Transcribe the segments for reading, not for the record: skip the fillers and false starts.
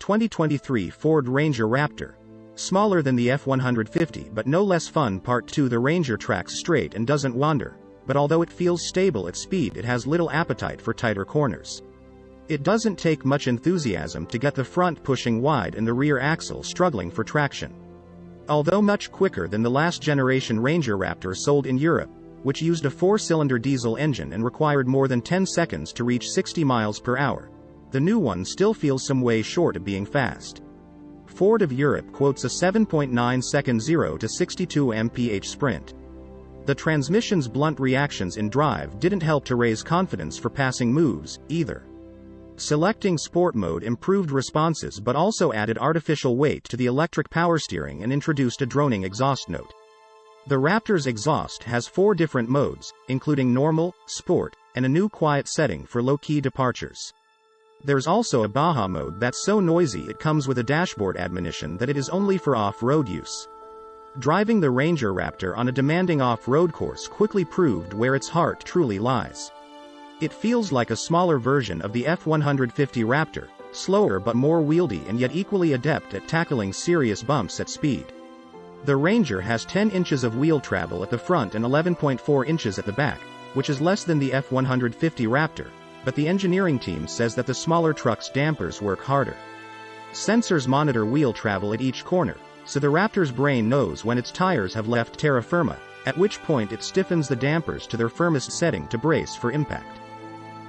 2023 Ford Ranger Raptor. Smaller than the F-150 but no less fun. Part 2. The Ranger tracks straight and doesn't wander, but although it feels stable at speed, it has little appetite for tighter corners. It doesn't take much enthusiasm to get the front pushing wide and the rear axle struggling for traction. Although much quicker than the last generation Ranger Raptor sold in Europe, which used a 4-cylinder diesel engine and required more than 10 seconds to reach 60 miles per hour, the new one still feels some way short of being fast. Ford of Europe quotes a 7.9-second 0 to 62 mph sprint. The transmission's blunt reactions in drive didn't help to raise confidence for passing moves, either. Selecting Sport mode improved responses but also added artificial weight to the electric power steering and introduced a droning exhaust note. The Raptor's exhaust has 4 different modes, including Normal, Sport, and a new quiet setting for low-key departures. There's also a Baja mode that's so noisy it comes with a dashboard admonition that it is only for off-road use. Driving the Ranger Raptor on a demanding off-road course quickly proved where its heart truly lies. It feels like a smaller version of the F-150 Raptor, slower but more wieldy and yet equally adept at tackling serious bumps at speed. The Ranger has 10 inches of wheel travel at the front and 11.4 inches at the back, which is less than the F-150 Raptor, but the engineering team says that the smaller truck's dampers work harder. Sensors monitor wheel travel at each corner, so the Raptor's brain knows when its tires have left terra firma, at which point it stiffens the dampers to their firmest setting to brace for impact.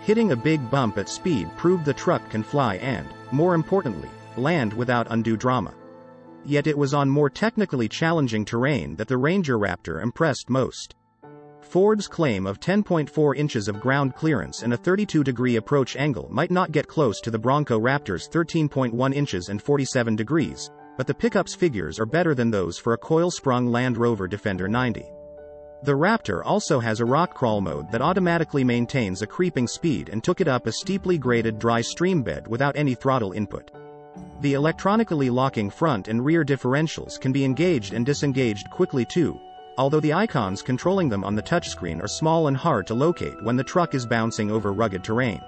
Hitting a big bump at speed proved the truck can fly and, more importantly, land without undue drama. Yet it was on more technically challenging terrain that the Ranger Raptor impressed most. Ford's claim of 10.4 inches of ground clearance and a 32-degree approach angle might not get close to the Bronco Raptor's 13.1 inches and 47 degrees, but the pickup's figures are better than those for a coil-sprung Land Rover Defender 90. The Raptor also has a rock crawl mode that automatically maintains a creeping speed and took it up a steeply graded dry stream bed without any throttle input. The electronically locking front and rear differentials can be engaged and disengaged quickly too, although the icons controlling them on the touchscreen are small and hard to locate when the truck is bouncing over rugged terrain.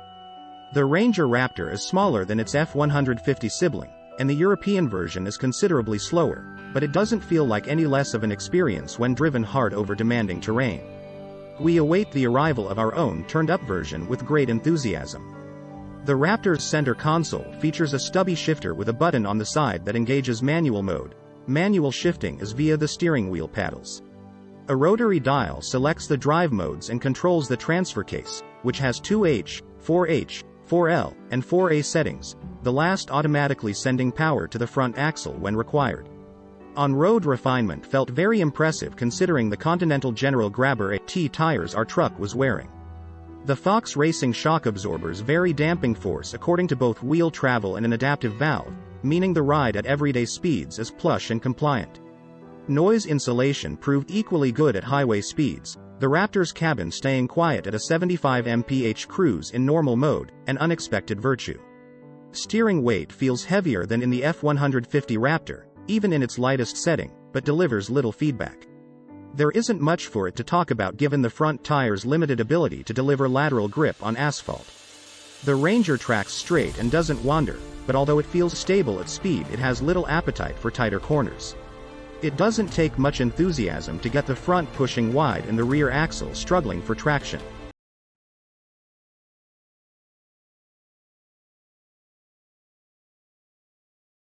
The Ranger Raptor is smaller than its F-150 sibling, and the European version is considerably slower, but it doesn't feel like any less of an experience when driven hard over demanding terrain. We await the arrival of our own turned-up version with great enthusiasm. The Raptor's center console features a stubby shifter with a button on the side that engages manual mode. Manual shifting is via the steering wheel paddles. A rotary dial selects the drive modes and controls the transfer case, which has 2H, 4H, 4L, and 4A settings, the last automatically sending power to the front axle when required. On-road refinement felt very impressive considering the Continental General Grabber AT tires our truck was wearing. The Fox Racing shock absorbers vary damping force according to both wheel travel and an adaptive valve, meaning the ride at everyday speeds is plush and compliant. Noise insulation proved equally good at highway speeds, the Raptor's cabin staying quiet at a 75 mph cruise in normal mode, an unexpected virtue. Steering weight feels heavier than in the F-150 Raptor, even in its lightest setting, but delivers little feedback. There isn't much for it to talk about given the front tire's limited ability to deliver lateral grip on asphalt. The Ranger tracks straight and doesn't wander, but although it feels stable at speed, it has little appetite for tighter corners. It doesn't take much enthusiasm to get the front pushing wide and the rear axle struggling for traction.